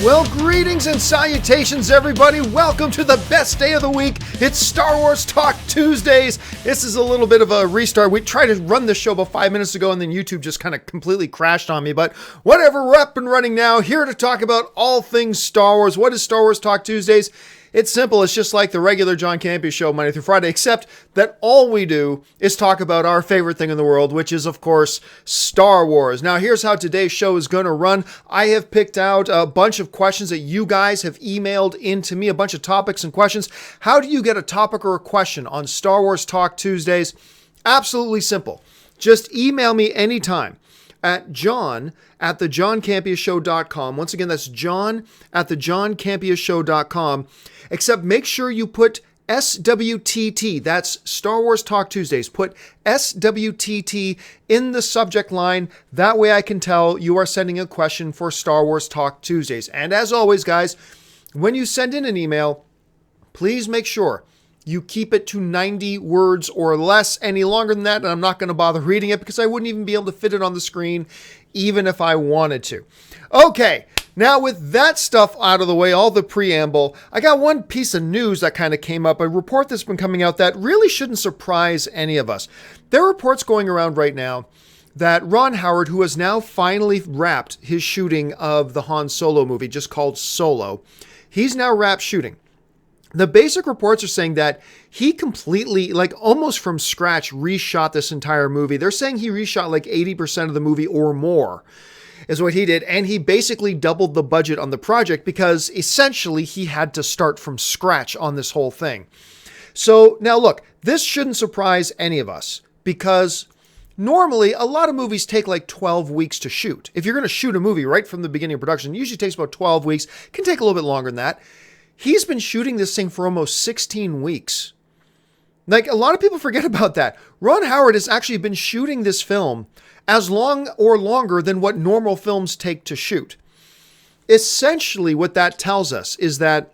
Well, greetings and salutations, everybody. Welcome to the best day of the week. It's Star Wars Talk Tuesdays. This is a little bit of a restart. We tried to run this show about 5 minutes ago, and then YouTube just kind of completely crashed on me. But whatever, we're up and running now, here to talk about all things Star Wars. What is Star Wars Talk Tuesdays? It's simple. It's just like the regular John Campea show Monday through Friday, except that all we do is talk about our favorite thing in the world, which is, of course, Star Wars. Now, here's how today's show is going to run. I have picked out a bunch of questions that you guys have emailed into me, a bunch of topics and questions. How do you get a topic or a question on Star Wars Talk Tuesdays? Absolutely simple. Just email me anytime at john@thejohncampeashow.com. Once again, that's john@thejohncampeashow.com. Except make sure you put SWTT, that's Star Wars Talk Tuesdays. Put SWTT in the subject line. That way I can tell you are sending a question for Star Wars Talk Tuesdays. And as always, guys, when you send in an email, please make sure you keep it to 90 words or less. Any longer than that, and I'm not going to bother reading it because I wouldn't even be able to fit it on the screen even if I wanted to. Okay, now with that stuff out of the way, all the preamble, I got one piece of news that kind of came up, a report that's been coming out that really shouldn't surprise any of us. There are reports going around right now that Ron Howard, who has now finally wrapped his shooting of the Han Solo movie, just called Solo, he's now wrapped shooting. The basic reports are saying that he completely, like almost from scratch, reshot this entire movie. They're saying he reshot like 80% of the movie or more is what he did. And he basically doubled the budget on the project because essentially he had to start from scratch on this whole thing. So now look, this shouldn't surprise any of us because normally a lot of movies take like 12 weeks to shoot. If you're going to shoot a movie right from the beginning of production, it usually takes about 12 weeks. It can take a little bit longer than that. He's been shooting this thing for almost 16 weeks. Like, a lot of people forget about that. Ron Howard has actually been shooting this film as long or longer than what normal films take to shoot. Essentially, what that tells us is that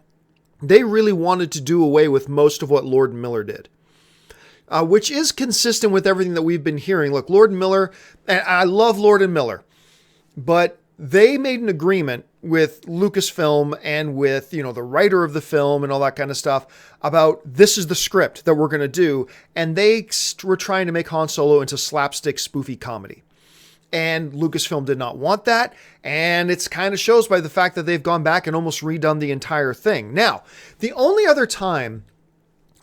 they really wanted to do away with most of what Lord and Miller did, which is consistent with everything that we've been hearing. Look, Lord and Miller, and I love Lord and Miller, but they made an agreement with Lucasfilm and with, the writer of the film and all that kind of stuff about this is the script that we're going to do. And they were trying to make Han Solo into slapstick spoofy comedy. And Lucasfilm did not want that. And it kind of shows by the fact that they've gone back and almost redone the entire thing. Now, the only other time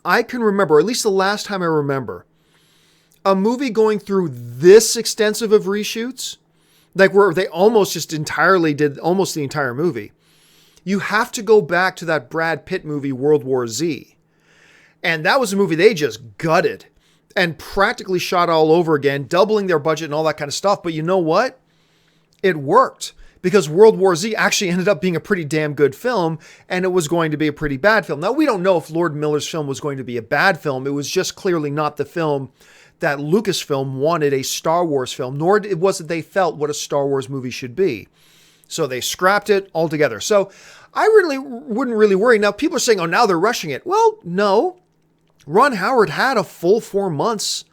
I can remember, or at least the last time I remember, a movie going through this extensive of reshoots, like where they almost just entirely did almost the entire movie. You have to go back to that Brad Pitt movie, World War Z. And that was a movie they just gutted and practically shot all over again, doubling their budget and all that kind of stuff. But you know what? It worked because World War Z actually ended up being a pretty damn good film, and it was going to be a pretty bad film. Now, we don't know if Lord Miller's film was going to be a bad film. It was just clearly not the film that Lucasfilm wanted a Star Wars film, nor was it they felt what a Star Wars movie should be. So they scrapped it altogether. So I really wouldn't really worry. Now, people are saying, oh, now they're rushing it. Well, no. Ron Howard had a full 4 months.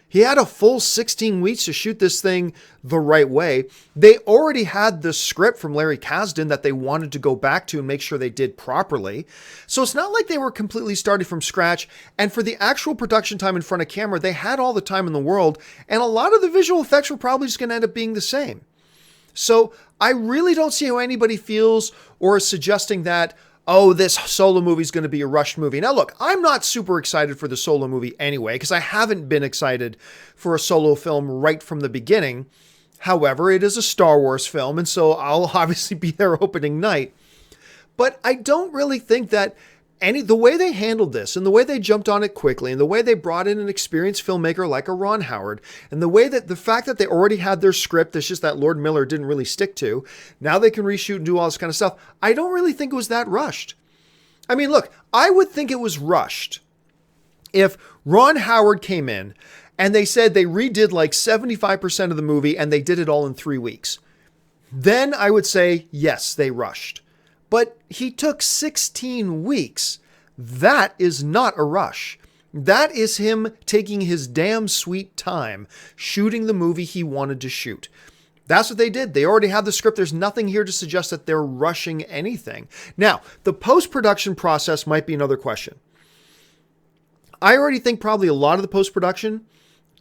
He had a full 16 weeks to shoot this thing the right way. They already had the script from Larry Kasdan that they wanted to go back to and make sure they did properly. So it's not like they were completely starting from scratch. And for the actual production time in front of camera, they had all the time in the world. And a lot of the visual effects were probably just going to end up being the same. So I really don't see how anybody feels or is suggesting that, oh, this Solo movie is going to be a rushed movie. Now, look, I'm not super excited for the Solo movie anyway, because I haven't been excited for a Solo film right from the beginning. However, it is a Star Wars film, and so I'll obviously be there opening night. But I don't really think that the way they handled this and the way they jumped on it quickly and the way they brought in an experienced filmmaker like a Ron Howard and the fact that they already had their script, it's just that Lord Miller didn't really stick to, now they can reshoot and do all this kind of stuff. I don't really think it was that rushed. I mean, look, I would think it was rushed if Ron Howard came in and they said they redid like 75% of the movie and they did it all in 3 weeks. Then I would say, yes, they rushed. But he took 16 weeks. That is not a rush. That is him taking his damn sweet time shooting the movie he wanted to shoot. That's what they did. They already have the script. There's nothing here to suggest that they're rushing anything. Now, the post-production process might be another question. I already think probably a lot of the post-production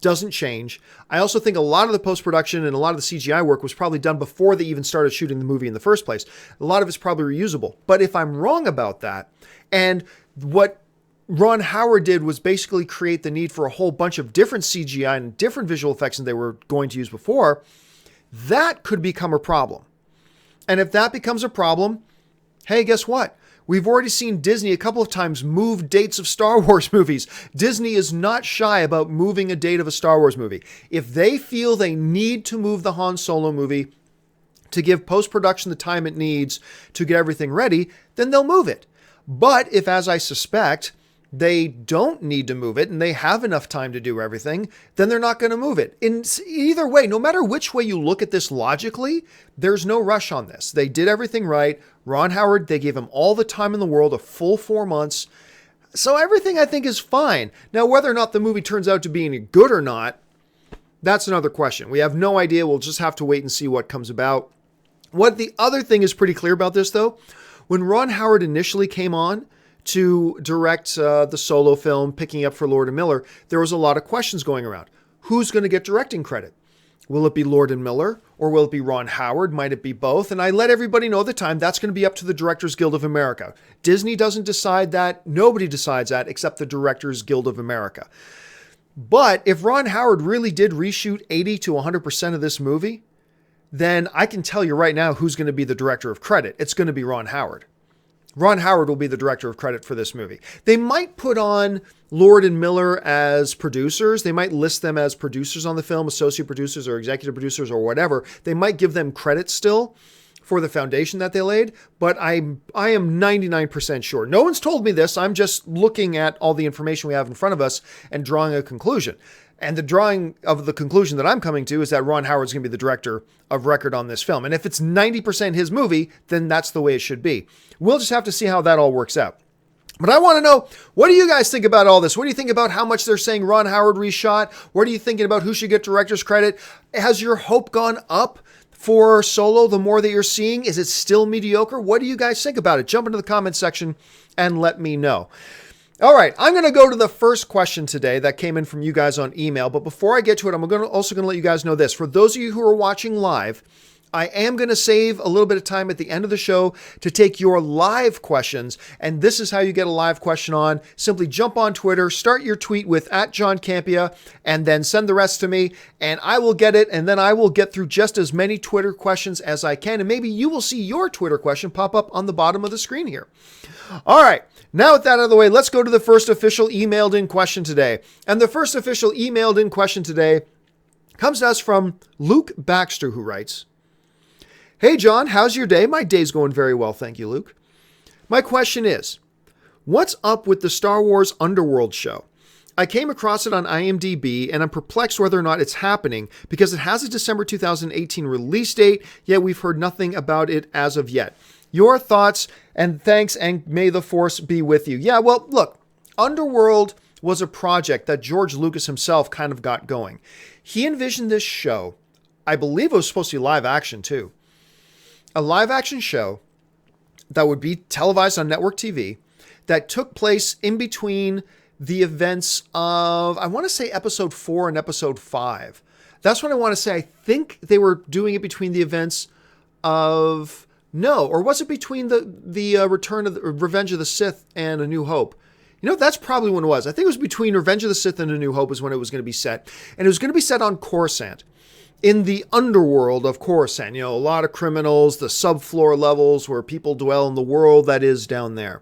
doesn't change. I also think a lot of the post-production and a lot of the CGI work was probably done before they even started shooting the movie in the first place. A lot of it's probably reusable. But if I'm wrong about that, and what Ron Howard did was basically create the need for a whole bunch of different CGI and different visual effects than they were going to use before, that could become a problem. And if that becomes a problem, hey, guess what? We've already seen Disney a couple of times move dates of Star Wars movies. Disney is not shy about moving a date of a Star Wars movie. If they feel they need to move the Han Solo movie to give post-production the time it needs to get everything ready, then they'll move it. But if, as I suspect, they don't need to move it and they have enough time to do everything, then they're not going to move it. In either way, no matter which way you look at this logically, there's no rush on this. They did everything right. Ron Howard, they gave him all the time in the world, a full 4 months. So everything I think is fine. Now, whether or not the movie turns out to be any good or not, that's another question. We have no idea. We'll just have to wait and see what comes about. What the other thing is pretty clear about this, though, when Ron Howard initially came on to direct the Solo film, picking up for Lord and Miller, there was a lot of questions going around. Who's going to get directing credit? Will it be Lord and Miller or will it be Ron Howard? Might it be both? And I let everybody know at the time that's going to be up to the Directors Guild of America. Disney doesn't decide that. Nobody decides that except the Directors Guild of America. But if Ron Howard really did reshoot 80 to 100% of this movie, then I can tell you right now who's going to be the director of credit. It's going to be Ron Howard. Ron Howard will be the director of credit for this movie. They might put on Lord and Miller as producers. They might list them as producers on the film, associate producers or executive producers or whatever. They might give them credit still for the foundation that they laid, but I am 99% sure. No one's told me this. I'm just looking at all the information we have in front of us and drawing a conclusion. And the drawing of the conclusion that I'm coming to is that Ron Howard's going to be the director of record on this film. And if it's 90% his movie, then that's the way it should be. We'll just have to see how that all works out. But I want to know, what do you guys think about all this? What do you think about how much they're saying Ron Howard reshot? What are you thinking about who should get director's credit? Has your hope gone up for Solo the more that you're seeing? Is it still mediocre? What do you guys think about it? Jump into the comments section and let me know. All right, I'm going to go to the first question today that came in from you guys on email. But before I get to it, I'm also going to let you guys know this. For those of you who are watching live, I am going to save a little bit of time at the end of the show to take your live questions. And this is how you get a live question on. Simply jump on Twitter, start your tweet with @JohnCampea, and then send the rest to me. And I will get it. And then I will get through just as many Twitter questions as I can. And maybe you will see your Twitter question pop up on the bottom of the screen here. All right. Now with that out of the way, let's go to the first official emailed in question today. And the first official emailed in question today comes to us from Luke Baxter, who writes, "Hey John, how's your day? My day's going very well, thank you, Luke. My question is, what's up with the Star Wars Underworld show? I came across it on IMDb and I'm perplexed whether or not it's happening because it has a December 2018 release date, yet we've heard nothing about it as of yet. Your thoughts and thanks, and may the force be with you." Yeah, well, look, Underworld was a project that George Lucas himself kind of got going. He envisioned this show, I believe it was supposed to be live action too, a live action show that would be televised on network TV that took place in between the events of, I want to say episode 4 and episode 5. That's what I want to say. I think they were doing it between the events of, no, or was it between the return of the Revenge of the Sith and A New Hope? You know, that's probably when it was. I think it was between Revenge of the Sith and A New Hope is when it was going to be set. And it was going to be set on Coruscant, in the underworld of Coruscant. You know, a lot of criminals, the subfloor levels where people dwell in the world that is down there.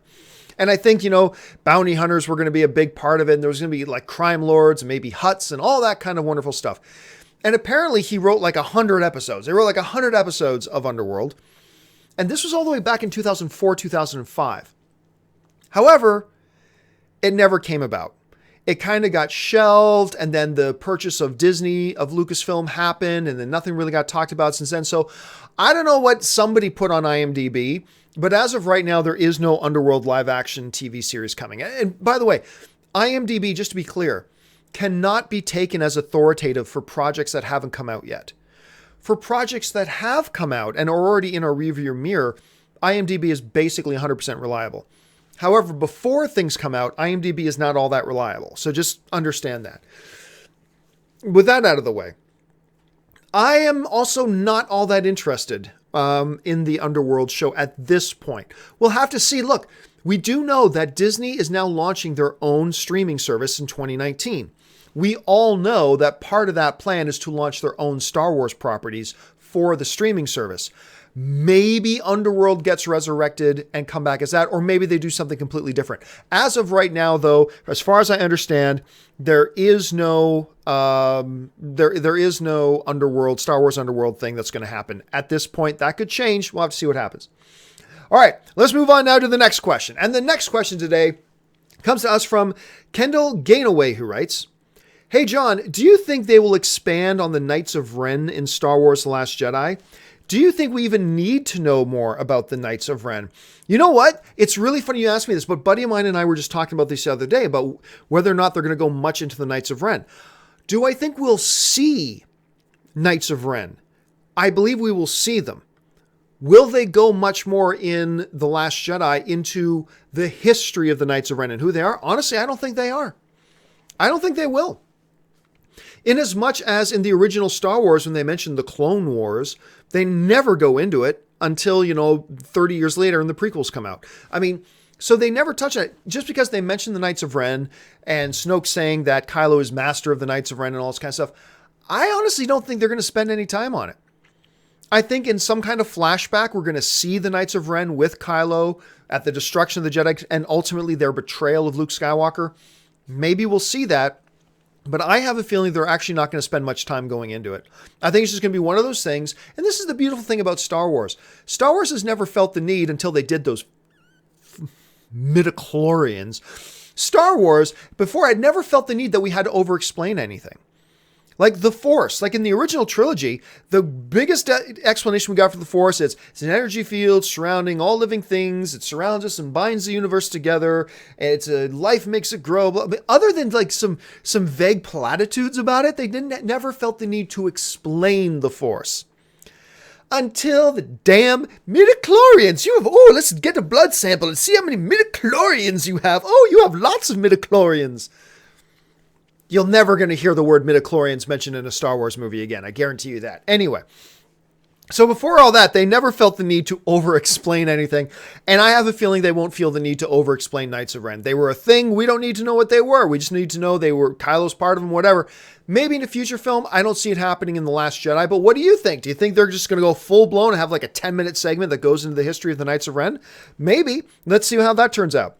And I think, you know, bounty hunters were going to be a big part of it. And there was going to be like crime lords, and maybe huts and all that kind of wonderful stuff. And apparently he wrote like 100 episodes. They wrote like 100 episodes of Underworld. And this was all the way back in 2004, 2005. However, it never came about. It kind of got shelved, and then the purchase of Disney, of Lucasfilm happened, and then nothing really got talked about since then. So I don't know what somebody put on IMDb, but as of right now, there is no Underworld live action TV series coming. And by the way, IMDb, just to be clear, cannot be taken as authoritative for projects that haven't come out yet. For projects that have come out and are already in our rearview mirror, IMDb is basically 100% reliable. However, before things come out, IMDb is not all that reliable. So just understand that. With that out of the way, I am also not all that interested in the Underworld show at this point. We'll have to see. Look, we do know that Disney is now launching their own streaming service in 2019. We all know that part of that plan is to launch their own Star Wars properties for the streaming service. Maybe Underworld gets resurrected and come back as that, or maybe they do something completely different. As of right now, though, as far as I understand, there is no there is no Underworld, Star Wars Underworld thing that's going to happen. At this point, that could change. We'll have to see what happens. All right, let's move on now to the next question. And the next question today comes to us from Kendall Ganaway, who writes, "Hey, John, do you think they will expand on the Knights of Ren in Star Wars The Last Jedi? Do you think we even need to know more about the Knights of Ren?" You know what? It's really funny you asked me this, but a buddy of mine and I were just talking about this the other day about whether or not they're going to go much into the Knights of Ren. Do I think we'll see Knights of Ren? I believe we will see them. Will they go much more in The Last Jedi into the history of the Knights of Ren and who they are? Honestly, I don't think they are. I don't think they will. In as much as in the original Star Wars, when they mentioned the Clone Wars, they never go into it until, 30 years later and the prequels come out. I mean, so they never touch it. Just because they mentioned the Knights of Ren and Snoke saying that Kylo is master of the Knights of Ren and all this kind of stuff, I honestly don't think they're going to spend any time on it. I think in some kind of flashback, we're going to see the Knights of Ren with Kylo at the destruction of the Jedi and ultimately their betrayal of Luke Skywalker. Maybe we'll see that. But I have a feeling they're actually not going to spend much time going into it. I think it's just going to be one of those things. And this is the beautiful thing about Star Wars. Star Wars has never felt the need until they did those midichlorians. Star Wars, before, I'd never felt the need that we had to over-explain anything. Like the Force, like in the original trilogy, the biggest explanation we got for the Force is it's an energy field surrounding all living things. It surrounds us and binds the universe together. It's a life makes it grow. But other than like some vague platitudes about it, they never felt the need to explain the Force. Until the damn midichlorians. Let's get a blood sample and see how many midichlorians you have. Oh, you have lots of midichlorians. You're never going to hear the word midichlorians mentioned in a Star Wars movie again. I guarantee you that. Anyway, so before all that, they never felt the need to over-explain anything. And I have a feeling they won't feel the need to over-explain Knights of Ren. They were a thing. We don't need to know what they were. We just need to know they were Kylo's part of them, whatever. Maybe in a future film, I don't see it happening in The Last Jedi. But what do you think? Do you think they're just going to go full-blown and have like a 10-minute segment that goes into the history of the Knights of Ren? Maybe. Let's see how that turns out.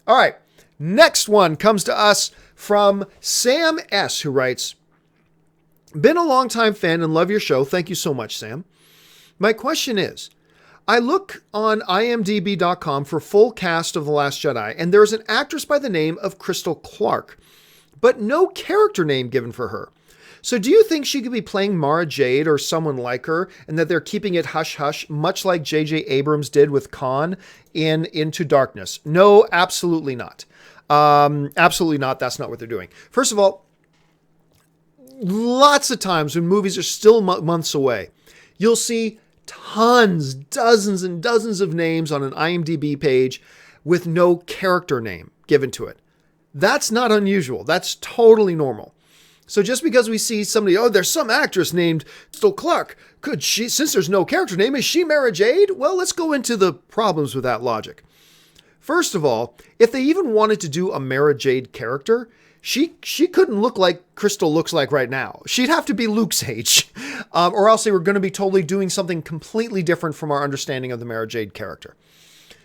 All right. Next one comes to us from Sam S., who writes, "Been a longtime fan and love your show. Thank you so much, Sam. My question is, I look on IMDb.com for full cast of The Last Jedi, and there's an actress by the name of Crystal Clarke, but no character name given for her. So do you think she could be playing Mara Jade or someone like her, and that they're keeping it hush-hush, much like JJ Abrams did with Khan in Into Darkness? No, absolutely not. Absolutely not. That's not what they're doing. First of all, lots of times when movies are still months away, you'll see tons, dozens and dozens of names on an IMDb page with no character name given to it. That's not unusual. That's totally normal. So just because we see somebody, there's some actress named Crystal Clarke, could she, since there's no character name, is she Mara Jade? Well, let's go into the problems with that logic. First of all, if they even wanted to do a Mara Jade character, she couldn't look like Crystal looks like right now. She'd have to be Luke's age, or else they were going to be totally doing something completely different from our understanding of the Mara Jade character.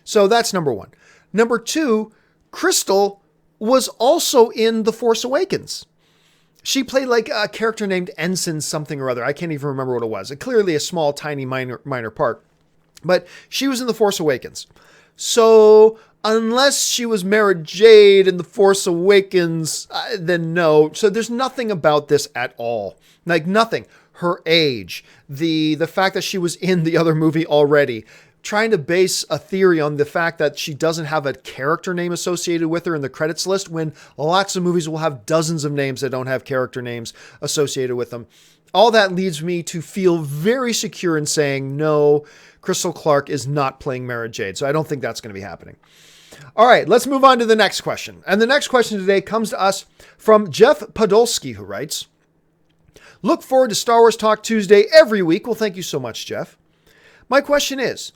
So that's number one. Number two, Crystal was also in The Force Awakens. She played like a character named Ensign something or other. I can't even remember what it was. Clearly a small, tiny, minor part. But she was in The Force Awakens. So unless she was Mara Jade in The Force Awakens, then no. So there's nothing about this at all. Like nothing. Her age, the fact that she was in the other movie already, trying to base a theory on the fact that she doesn't have a character name associated with her in the credits list when lots of movies will have dozens of names that don't have character names associated with them. all that leads me to feel very secure in saying, no, Crystal Clarke is not playing Mara Jade. So I don't think that's going to be happening. All right, let's move on to the next question. And the next question today comes to us from Jeff Podolsky, who writes, look forward to Star Wars Talk Tuesday every week. Well, thank you so much, Jeff. My question is,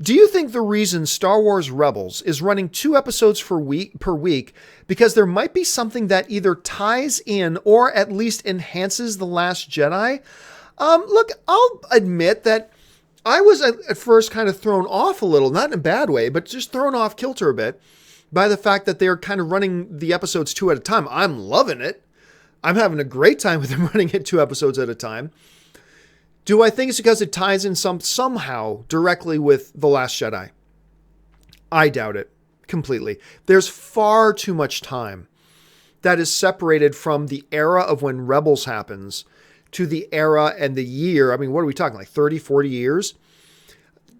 do you think the reason Star Wars Rebels is running 2 episodes per week because there might be something that either ties in or at least enhances The Last Jedi? Look, I'll admit that I was at first kind of thrown off a little, not in a bad way, but just thrown off kilter a bit by the fact that they're kind of running the episodes 2 at a time. I'm loving it. I'm having a great time with them running it 2 episodes at a time. Do I think it's because it ties in somehow directly with The Last Jedi? I doubt it completely. There's far too much time that is separated from the era of when Rebels happens to the era and the year. I mean, what are we talking, like 30, 40 years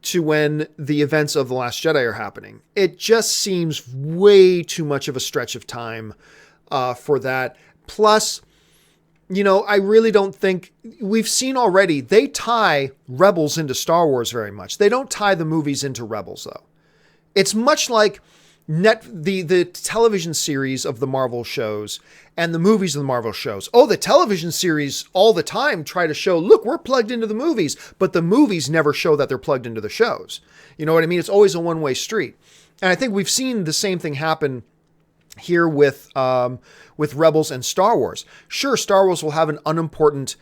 to when the events of The Last Jedi are happening? It just seems way too much of a stretch of time for that. Plus, I really don't think we've seen already. They tie Rebels into Star Wars very much. They don't tie the movies into Rebels, though. It's much like the television series of the Marvel shows and the movies of the Marvel shows. Oh, the television series all the time try to show, look, we're plugged into the movies, but the movies never show that they're plugged into the shows. You know what I mean? It's always a one-way street. And I think we've seen the same thing happen here with Rebels and Star Wars. Sure, Star Wars will have an unimportant,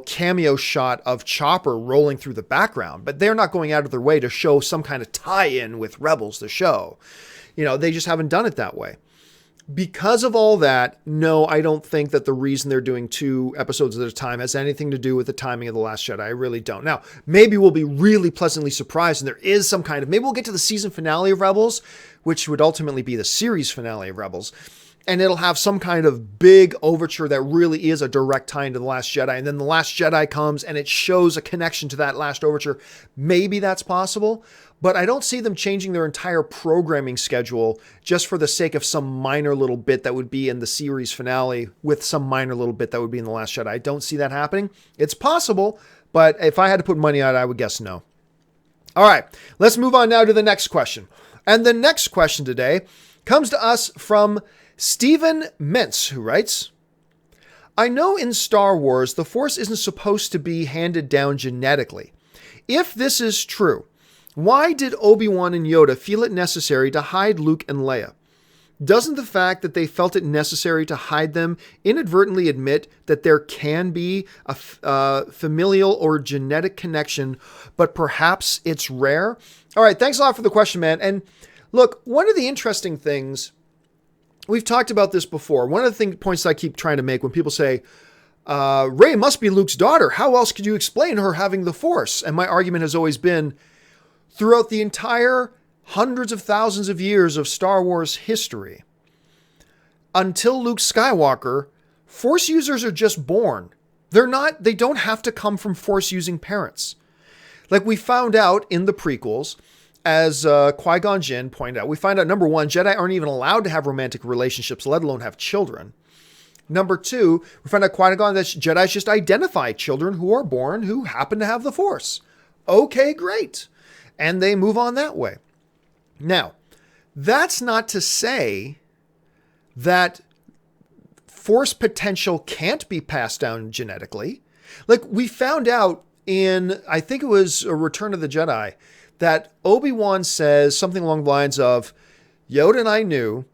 cameo shot of Chopper rolling through the background, but they're not going out of their way to show some kind of tie-in with Rebels, the show. They just haven't done it that way. Because of all that, no, I don't think that the reason they're doing 2 episodes at a time has anything to do with the timing of The Last Jedi. I really don't. Now, maybe we'll be really pleasantly surprised and there is some kind of, maybe we'll get to the season finale of Rebels, which would ultimately be the series finale of Rebels, and it'll have some kind of big overture that really is a direct tie into The Last Jedi. And then The Last Jedi comes and it shows a connection to that last overture. Maybe that's possible, but I don't see them changing their entire programming schedule just for the sake of some minor little bit that would be in the series finale with some minor little bit that would be in The Last Jedi. I don't see that happening. It's possible, but if I had to put money on it, I would guess no. All right, let's move on now to the next question. And the next question today comes to us from Stephen Mintz, who writes, I know in Star Wars, the Force isn't supposed to be handed down genetically. If this is true, why did Obi-Wan and Yoda feel it necessary to hide Luke and Leia? Doesn't the fact that they felt it necessary to hide them inadvertently admit that there can be a familial or genetic connection, but perhaps it's rare? All right, thanks a lot for the question, man. And look, one of the interesting things, we've talked about this before. One of the points I keep trying to make when people say, Rey must be Luke's daughter. How else could you explain her having the Force? And my argument has always been, throughout the entire hundreds of thousands of years of Star Wars history, until Luke Skywalker, Force users are just born. They don't have to come from Force using parents. Like we found out in the prequels, as Qui-Gon Jinn pointed out, we find out, number 1, Jedi aren't even allowed to have romantic relationships, let alone have children. Number 2, we find out Qui-Gon that Jedi just identify children who are born who happen to have the Force. Okay, great. And they move on that way. Now, that's not to say that Force potential can't be passed down genetically. Like we found out in, I think it was a Return of the Jedi, that Obi-Wan says something along the lines of, Yoda and I knew,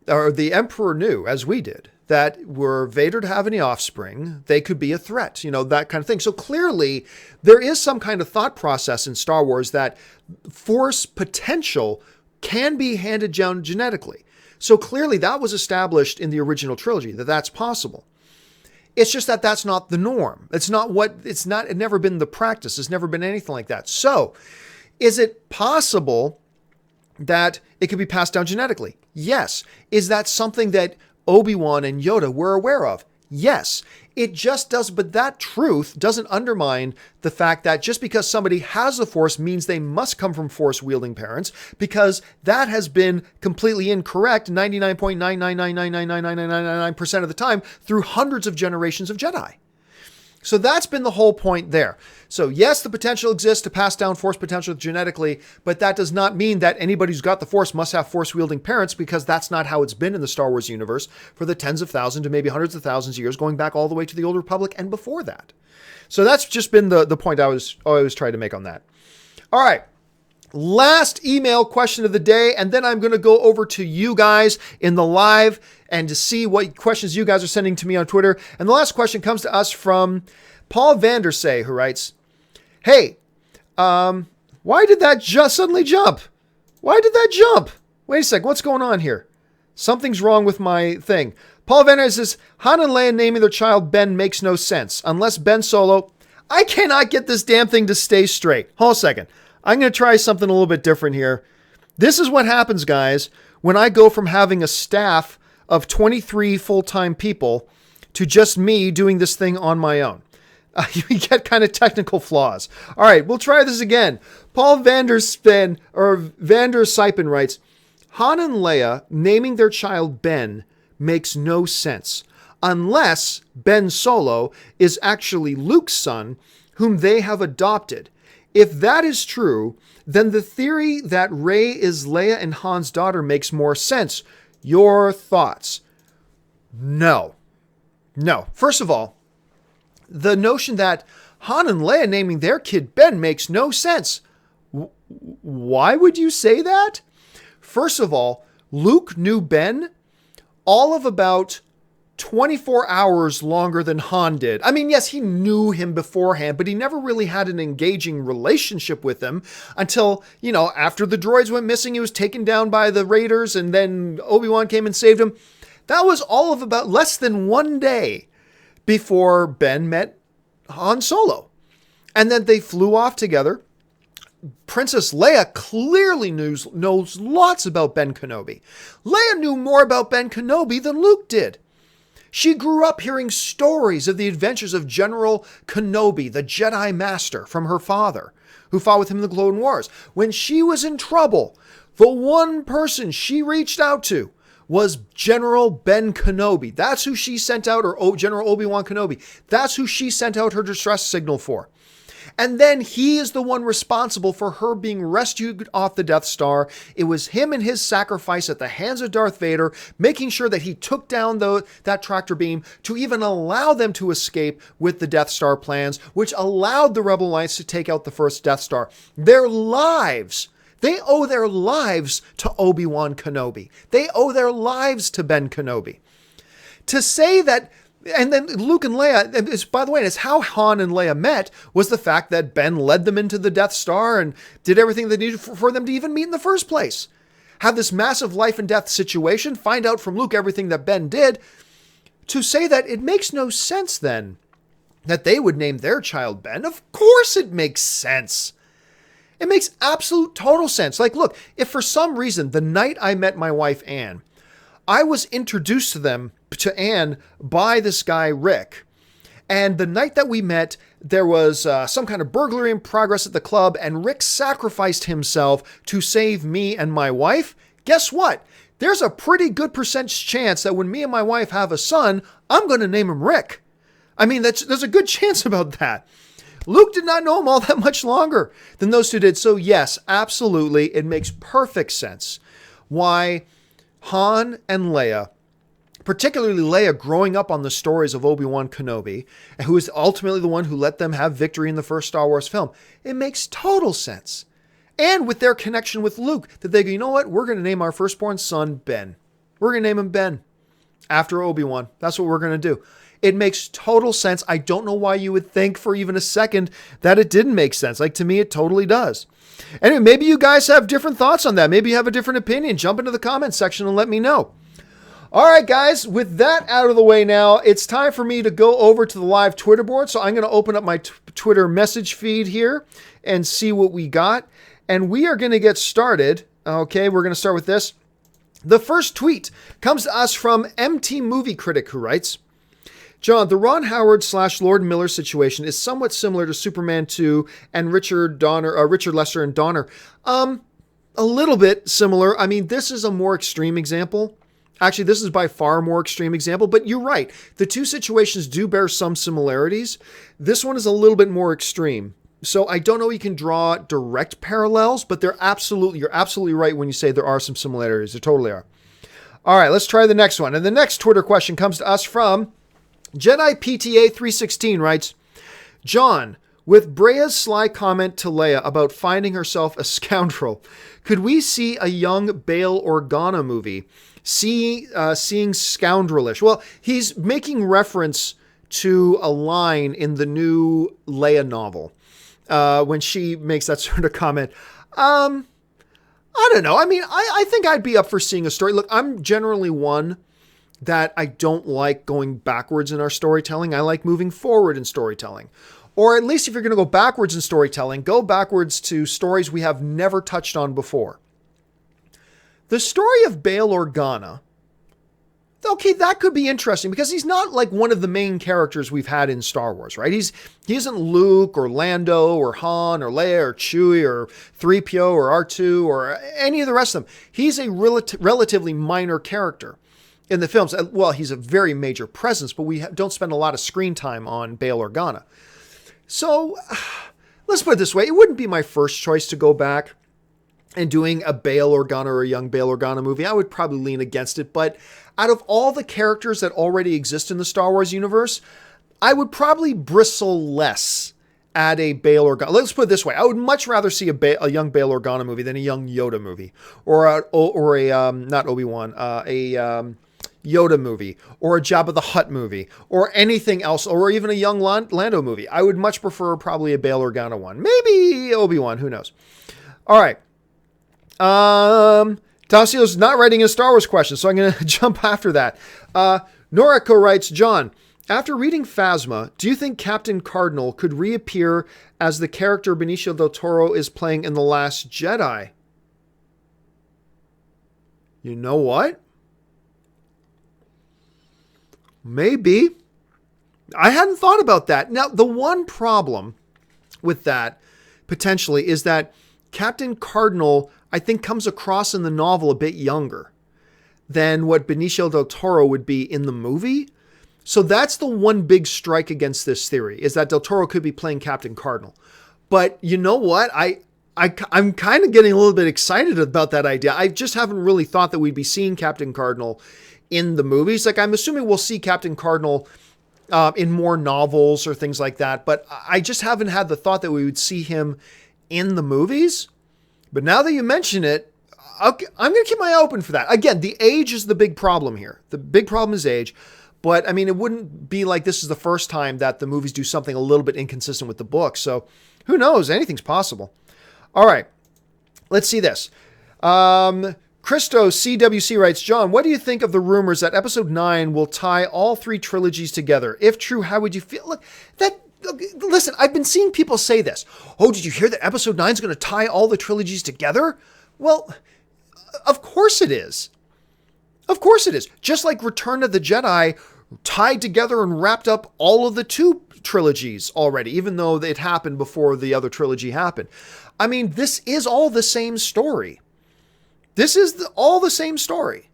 or the Emperor knew, as we did, that were Vader to have any offspring, they could be a threat, that kind of thing. So clearly, there is some kind of thought process in Star Wars that Force potential can be handed down genetically. So clearly, that was established in the original trilogy, that that's possible. It's just that that's not the norm. It's never been the practice. It's never been anything like that. So, is it possible that it could be passed down genetically? Yes. Is that something that Obi-Wan and Yoda were aware of? Yes. It just does, but that truth doesn't undermine the fact that just because somebody has the Force means they must come from Force-wielding parents, because that has been completely incorrect 99.999999999% of the time through hundreds of generations of Jedi. So that's been the whole point there. So yes, the potential exists to pass down Force potential genetically, but that does not mean that anybody who's got the Force must have Force-wielding parents, because that's not how it's been in the Star Wars universe for the tens of thousands to maybe hundreds of thousands of years, going back all the way to the Old Republic and before that. So that's just been the point I was trying to make on that. All right. Last email question of the day, and then I'm going to go over to you guys in the live and to see what questions you guys are sending to me on Twitter. And the last question comes to us from Paul Vandersay, who writes, hey, why did that just suddenly jump? Why did that jump? Wait a sec, what's going on here? Something's wrong with my thing. Paul Vandersay says, Han and Leia naming their child Ben makes no sense. Unless Ben Solo... I cannot get this damn thing to stay straight. Hold a second. I'm going to try something a little bit different here. This is what happens, guys, when I go from having a staff of 23 full-time people to just me doing this thing on my own. You get kind of technical flaws. All right, we'll try this again. Paul Vanderspen writes, Han and Leia naming their child Ben makes no sense unless Ben Solo is actually Luke's son, whom they have adopted. If that is true, then the theory that Rey is Leia and Han's daughter makes more sense. Your thoughts? No. First of all, the notion that Han and Leia naming their kid Ben makes no sense. Why would you say that? First of all, Luke knew Ben all of about 24 hours longer than Han did. I mean, yes, he knew him beforehand, but he never really had an engaging relationship with him until, after the droids went missing, he was taken down by the Raiders, and then Obi-Wan came and saved him. That was all of about less than one day before Ben met Han Solo. And then they flew off together. Princess Leia clearly knows lots about Ben Kenobi. Leia knew more about Ben Kenobi than Luke did. She grew up hearing stories of the adventures of General Kenobi, the Jedi Master, from her father, who fought with him in the Clone Wars. When she was in trouble, the one person she reached out to was General Ben Kenobi. That's who she sent out, or General Obi-Wan Kenobi. That's who she sent out her distress signal for. And then he is the one responsible for her being rescued off the Death Star. It was him and his sacrifice at the hands of Darth Vader, making sure that he took down that tractor beam to even allow them to escape with the Death Star plans, which allowed the Rebel Alliance to take out the first Death Star. Their lives, they owe their lives to Obi-Wan Kenobi. They owe their lives to Ben Kenobi. To say that... And then Luke and Leia, by the way, it's how Han and Leia met, was the fact that Ben led them into the Death Star and did everything they needed for them to even meet in the first place. Have this massive life and death situation, find out from Luke everything that Ben did. To say that it makes no sense then that they would name their child Ben. Of course it makes sense. It makes absolute total sense. Like, look, if for some reason the night I met my wife, Anne, I was introduced to Anne by this guy, Rick. And the night that we met, there was some kind of burglary in progress at the club, and Rick sacrificed himself to save me and my wife. Guess what? There's a pretty good percentage chance that when me and my wife have a son, I'm going to name him Rick. I mean, there's a good chance about that. Luke did not know him all that much longer than those two did. So yes, absolutely, it makes perfect sense why Han and Leia, particularly Leia growing up on the stories of Obi-Wan Kenobi, who is ultimately the one who let them have victory in the first Star Wars film. It makes total sense. And with their connection with Luke, that they go, you know what? We're going to name our firstborn son Ben. We're going to name him Ben after Obi-Wan. That's what we're going to do. It makes total sense. I don't know why you would think for even a second that it didn't make sense. Like, to me, it totally does. Anyway, maybe you guys have different thoughts on that. Maybe you have a different opinion. Jump into the comments section and let me know. All right, guys, with that out of the way now, it's time for me to go over to the live Twitter board. So I'm going to open up my Twitter message feed here and see what we got. And we are going to get started. Okay, we're going to start with this. The first tweet comes to us from MT Movie Critic, who writes, John, the Ron Howard / Lord Miller situation is somewhat similar to Superman 2 and Richard Lester and Donner. A little bit similar. I mean, this is a more extreme example. Actually, this is by far a more extreme example, but you're right. The two situations do bear some similarities. This one is a little bit more extreme. So I don't know you can draw direct parallels, but you're absolutely right when you say there are some similarities. There totally are. All right, let's try the next one. And the next Twitter question comes to us from Jedi PTA 316 writes, John, with Brea's sly comment to Leia about finding herself a scoundrel, could we see a young Bail Organa movie? Seeing scoundrelish. Well, he's making reference to a line in the new Leia novel when she makes that sort of comment. I don't know. I mean, I think I'd be up for seeing a story. Look, I'm generally one that I don't like going backwards in our storytelling. I like moving forward in storytelling. Or at least if you're going to go backwards in storytelling, go backwards to stories we have never touched on before. The story of Bail Organa, okay, that could be interesting because he's not like one of the main characters we've had in Star Wars, right? He isn't Luke or Lando or Han or Leia or Chewie or 3PO or R2 or any of the rest of them. He's a relatively minor character in the films. Well, he's a very major presence, but we don't spend a lot of screen time on Bail Organa. So let's put it this way. It wouldn't be my first choice to go back and doing a Bail Organa or a young Bail Organa movie. I would probably lean against it. But out of all the characters that already exist in the Star Wars universe, I would probably bristle less at a Bail Organa. Let's put it this way. I would much rather see a young Bail Organa movie than a young Yoda movie or a not Obi-Wan, a Yoda movie or a Jabba the Hutt movie or anything else, or even a young Lando movie. I would much prefer probably a Bail Organa one. Maybe Obi-Wan, who knows? All right. Tassio's not writing a Star Wars question, so I'm going to jump after that. Noriko writes, John, after reading Phasma, do you think Captain Cardinal could reappear as the character Benicio del Toro is playing in The Last Jedi? You know what? Maybe. I hadn't thought about that. Now, the one problem with that, potentially, is that Captain Cardinal, I think, comes across in the novel a bit younger than what Benicio del Toro would be in the movie. So that's the one big strike against this theory, is that del Toro could be playing Captain Cardinal. But you know what? I'm kind of getting a little bit excited about that idea. I just haven't really thought that we'd be seeing Captain Cardinal in the movies. Like, I'm assuming we'll see Captain Cardinal in more novels or things like that. But I just haven't had the thought that we would see him in the movies. But now that you mention it, I'm going to keep my eye open for that. Again, the age is the big problem here. The big problem is age. But I mean, it wouldn't be like this is the first time that the movies do something a little bit inconsistent with the book. So who knows? Anything's possible. All right. Let's see this. Christo CWC writes, John, what do you think of the rumors that episode 9 will tie all 3 trilogies together? If true, how would you feel? Look, listen, I've been seeing people say this. Oh, did you hear that episode 9 is going to tie all the trilogies together? Well, of course it is. Of course it is. Just like Return of the Jedi tied together and wrapped up all of the 2 trilogies already, even though it happened before the other trilogy happened. I mean, this is all the same story. This is all the same story.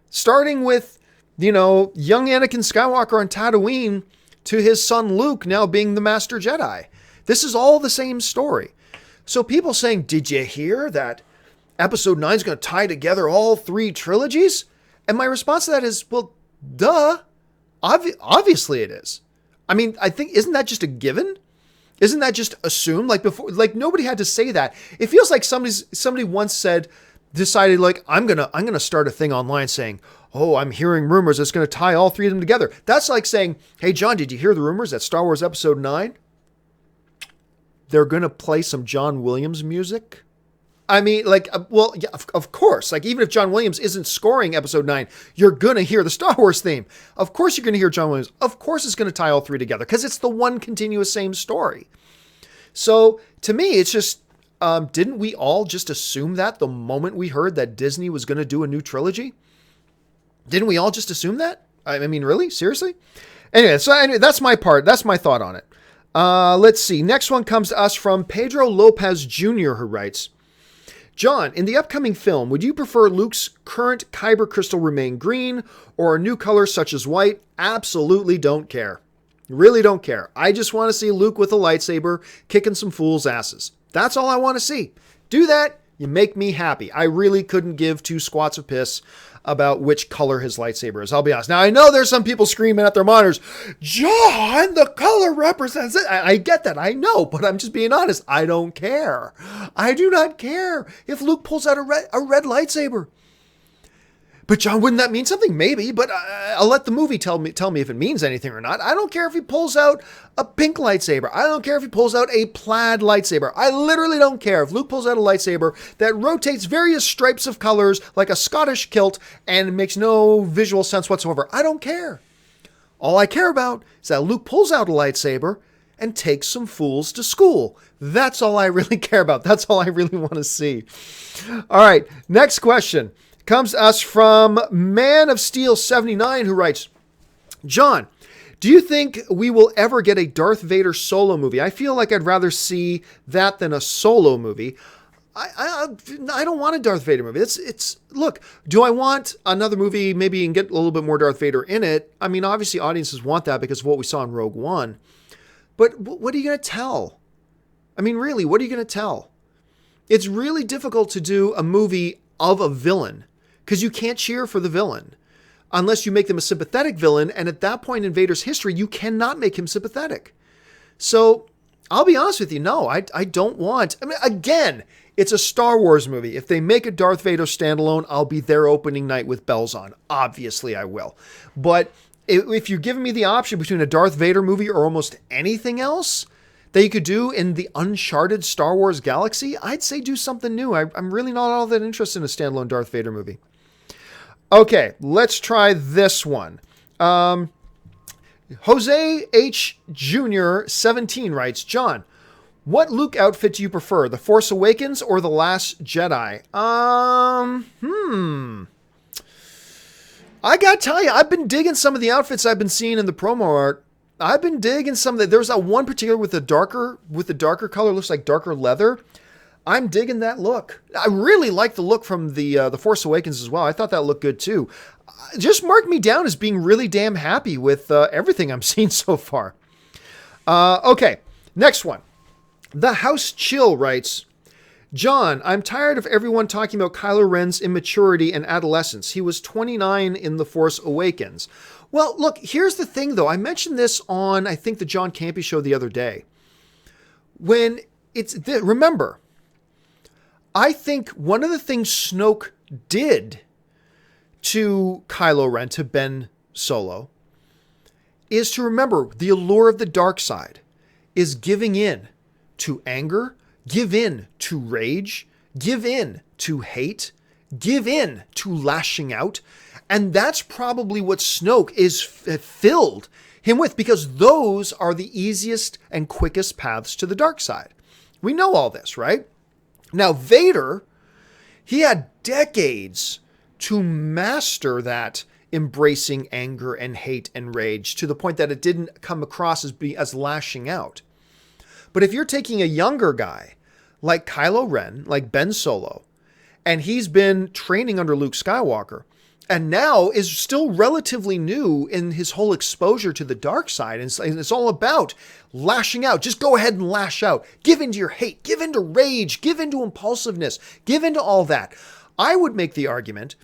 Starting with, young Anakin Skywalker on Tatooine to his son Luke now being the Master Jedi. This is all the same story. So people saying, did you hear that episode 9 is going to tie together all 3 trilogies? And my response to that is, well, duh. Obviously it is. I mean, I think, isn't that just a given? Isn't that just assumed? Like before, like nobody had to say that. It feels like somebody once decided like, I'm gonna start a thing online saying, oh, I'm hearing rumors that's going to tie all 3 of them together. That's like saying, hey, John, did you hear the rumors that Star Wars Episode 9? They're going to play some John Williams music? I mean, like, well, yeah, of course. Like, even if John Williams isn't scoring Episode 9, you're going to hear the Star Wars theme. Of course you're going to hear John Williams. Of course it's going to tie all 3 together because it's the one continuous same story. So, to me, it's just, didn't we all just assume that the moment we heard that Disney was going to do a new trilogy? Didn't we all just assume that? I mean, really? Seriously? Anyway, that's my part. That's my thought on it. Let's see. Next one comes to us from Pedro Lopez Jr., who writes, John, in the upcoming film, would you prefer Luke's current kyber crystal remain green or a new color such as white? Absolutely don't care. Really don't care. I just want to see Luke with a lightsaber kicking some fools' asses. That's all I want to see. Do that, you make me happy. I really couldn't give two squats of piss about which color his lightsaber is. I'll be honest. Now, I know there's some people screaming at their monitors, John, the color represents it. I get that. I know, but I'm just being honest. I don't care. I do not care if Luke pulls out a red lightsaber. But John, wouldn't that mean something? Maybe, but I'll let the movie tell me if it means anything or not. I don't care if he pulls out a pink lightsaber. I don't care if he pulls out a plaid lightsaber. I literally don't care if Luke pulls out a lightsaber that rotates various stripes of colors like a Scottish kilt and makes no visual sense whatsoever. I don't care. All I care about is that Luke pulls out a lightsaber and takes some fools to school. That's all I really care about. That's all I really want to see. All right, next question. Comes to us from Man of Steel 79, who writes, John, do you think we will ever get a Darth Vader solo movie? I feel like I'd rather see that than a solo movie. I don't want a Darth Vader movie. Look, do I want another movie maybe and get a little bit more Darth Vader in it? I mean, obviously audiences want that because of what we saw in Rogue One. But what are you going to tell? I mean, really, what are you going to tell? It's really difficult to do a movie of a villain, because you can't cheer for the villain unless you make them a sympathetic villain. And at that point in Vader's history, you cannot make him sympathetic. So I'll be honest with you. No, I don't want. I mean, again, it's a Star Wars movie. If they make a Darth Vader standalone, I'll be there opening night with bells on. Obviously, I will. But if you're giving me the option between a Darth Vader movie or almost anything else that you could do in the uncharted Star Wars galaxy, I'd say do something new. I'm really not all that interested in a standalone Darth Vader movie. Okay, let's try this one. Jose H. Jr. 17 writes, John, what Luke outfit do you prefer, The Force Awakens or The Last Jedi? I gotta tell you, I've been digging some of the outfits I've been seeing in the promo art. I've been digging some of the, there's that one particular with the darker color, looks like darker leather. I'm digging that look. I really like the look from the Force Awakens as well. I thought that looked good too. Just mark me down as being really damn happy with everything I'm seeing so far. Okay, next one. The House Chill writes, John, I'm tired of everyone talking about Kylo Ren's immaturity and adolescence. He was 29 in The Force Awakens. Well, look, here's the thing though. I mentioned this on, I think, the John Campea show the other day. Remember, I think one of the things Snoke did to Kylo Ren, to Ben Solo, is to remember the allure of the dark side is giving in to anger, give in to rage, give in to hate, give in to lashing out. And that's probably what Snoke is filled him with, because those are the easiest and quickest paths to the dark side. We know all this, right? Now, Vader, he had decades to master that embracing anger and hate and rage to the point that it didn't come across as lashing out. But if you're taking a younger guy like Kylo Ren, like Ben Solo, and he's been training under Luke Skywalker, and now is still relatively new in his whole exposure to the dark side. And it's all about lashing out. Just go ahead and lash out. Give into your hate. Give into rage. Give into impulsiveness. Give into all that. I would make the argument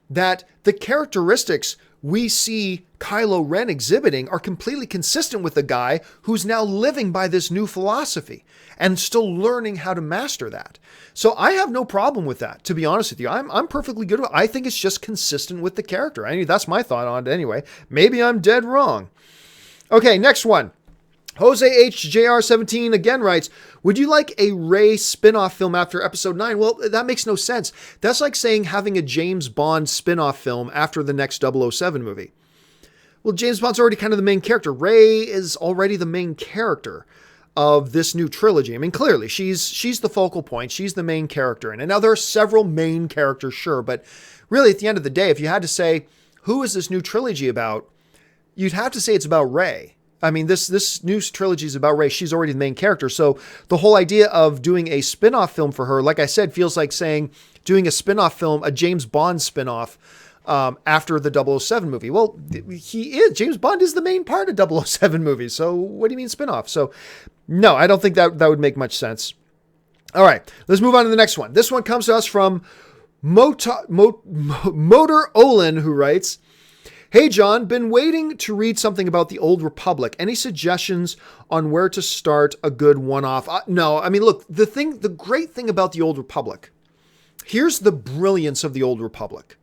that the characteristics we see Kylo Ren exhibiting are completely consistent with the guy who's now living by this new philosophy and still learning how to master that. So I have no problem with that, to be honest with you. I'm perfectly good with it. I think it's just consistent with the character. I mean, that's my thought on it anyway. Maybe I'm dead wrong. Okay, next one. Jose HJR 17 again writes, would you like a Rey spin-off film after episode 9? Well, that makes no sense. That's like saying having a James Bond spin-off film after the next 007 movie. Well, James Bond's already kind of the main character. Rey is already the main character of this new trilogy. I mean, clearly, she's the focal point. She's the main character in it. Now, there are several main characters, sure, but really, at the end of the day, if you had to say, who is this new trilogy about, you'd have to say it's about Rey. I mean, this new trilogy is about Rey. She's already the main character. So the whole idea of doing a spin-off film for her, like I said, feels like saying doing a spin-off film, a James Bond spin-off after the 007 movie. Well, James Bond is the main part of 007 movies. So what do you mean spin-off? So no, I don't think that would make much sense. All right, let's move on to the next one. This one comes to us from Motor Olin, who writes, "Hey, John, been waiting to read something about the Old Republic. Any suggestions on where to start a good one-off?" No, I mean, look, the great thing about the Old Republic, here's the brilliance of the Old Republic,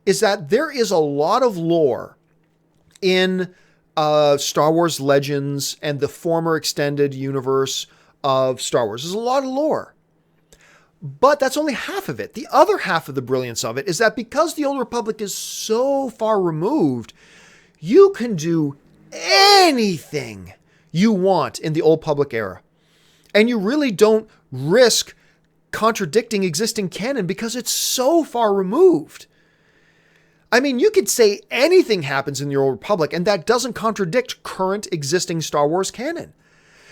is that there is a lot of lore in Star Wars Legends and the former extended universe of Star Wars. There's a lot of lore. But that's only half of it. The other half of the brilliance of it is that because the Old Republic is so far removed, you can do anything you want in the Old Republic era. And you really don't risk contradicting existing canon because it's so far removed. I mean, you could say anything happens in the Old Republic and that doesn't contradict current existing Star Wars canon.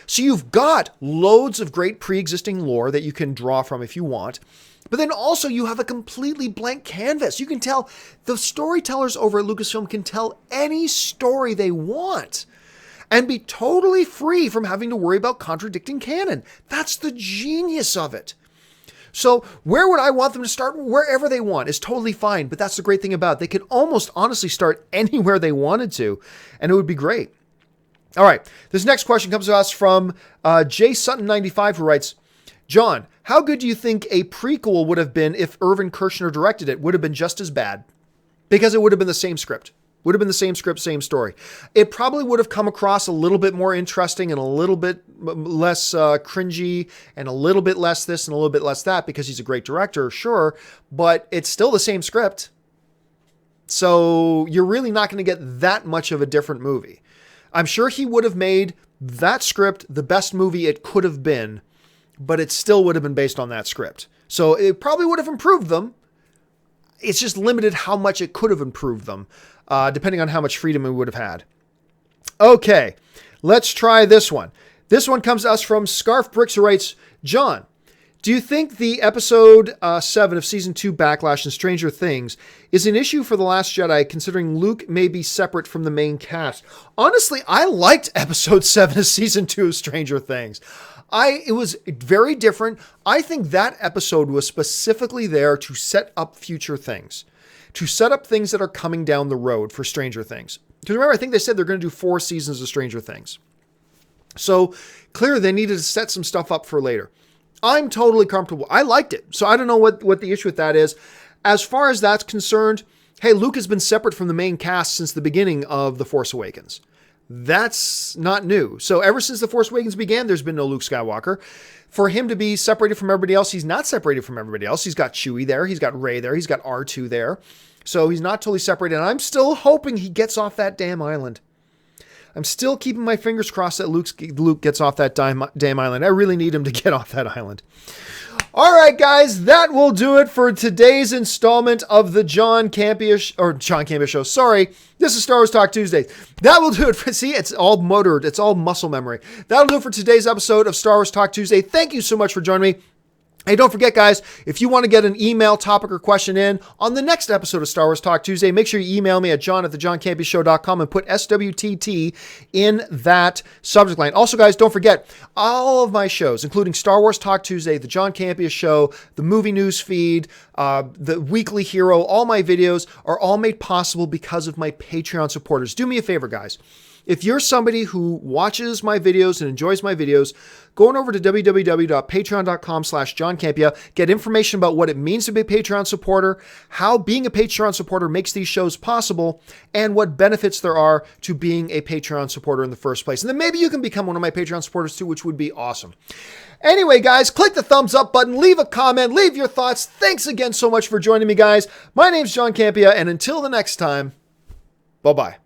So you've got loads of great pre-existing lore that you can draw from if you want, but then also you have a completely blank canvas. You can tell, the storytellers over at Lucasfilm can tell any story they want and be totally free from having to worry about contradicting canon. That's the genius of it. So where would I want them to start? Wherever they want is totally fine, but that's the great thing about it. They could almost honestly start anywhere they wanted to, and it would be great. All right, this next question comes to us from J Sutton95, who writes, "John, how good do you think a prequel would have been if Irvin Kershner directed it? Would have been just as bad, because it would have been the same script. Would have been the same script, same story. It probably would have come across a little bit more interesting and a little bit less cringy and a little bit less this and a little bit less that because he's a great director, sure, but it's still the same script. So you're really not going to get that much of a different movie. I'm sure he would have made that script the best movie it could have been, but it still would have been based on that script. So it probably would have improved them. It's just limited how much it could have improved them, depending on how much freedom it would have had. Okay, let's try this one. This one comes to us from Scarf Bricks, who writes, "John, do you think the episode 7 of season 2 Backlash and Stranger Things is an issue for The Last Jedi, considering Luke may be separate from the main cast?" Honestly, I liked episode 7 of season 2 of Stranger Things. It was very different. I think that episode was specifically there to set up future things, to set up things that are coming down the road for Stranger Things. Because remember, I think they said they're going to do 4 seasons of Stranger Things. So clearly they needed to set some stuff up for later. I'm totally comfortable. I liked it. So I don't know what the issue with that is. As far as that's concerned, hey, Luke has been separate from the main cast since the beginning of The Force Awakens. That's not new. So ever since The Force Awakens began, there's been no Luke Skywalker. For him to be separated from everybody else, he's not separated from everybody else. He's got Chewie there. He's got Rey there. He's got R2 there. So he's not totally separated. And I'm still hoping he gets off that damn island. I'm still keeping my fingers crossed that Luke gets off that damn island. I really need him to get off that island. All right, guys, that will do it for today's installment of the John Campea Show. Sorry, this is Star Wars Talk Tuesdays. That will do it for, see, it's all motored. It's all muscle memory. That'll do it for today's episode of Star Wars Talk Tuesday. Thank you so much for joining me. Hey, don't forget, guys, if you want to get an email topic or question in on the next episode of Star Wars Talk Tuesday, make sure you email me at john@thejohncampeashow.com and put SWTT in that subject line. Also, guys, don't forget, all of my shows, including Star Wars Talk Tuesday, the John Campea Show, the Movie News Feed, the Weekly Hero, all my videos are all made possible because of my Patreon supporters. Do me a favor, guys. If you're somebody who watches my videos and enjoys my videos, go on over to www.patreon.com/JohnCampea, get information about what it means to be a Patreon supporter, how being a Patreon supporter makes these shows possible, and what benefits there are to being a Patreon supporter in the first place. And then maybe you can become one of my Patreon supporters too, which would be awesome. Anyway, guys, click the thumbs up button, leave a comment, leave your thoughts. Thanks again so much for joining me, guys. My name's John Campea, and until the next time, bye-bye.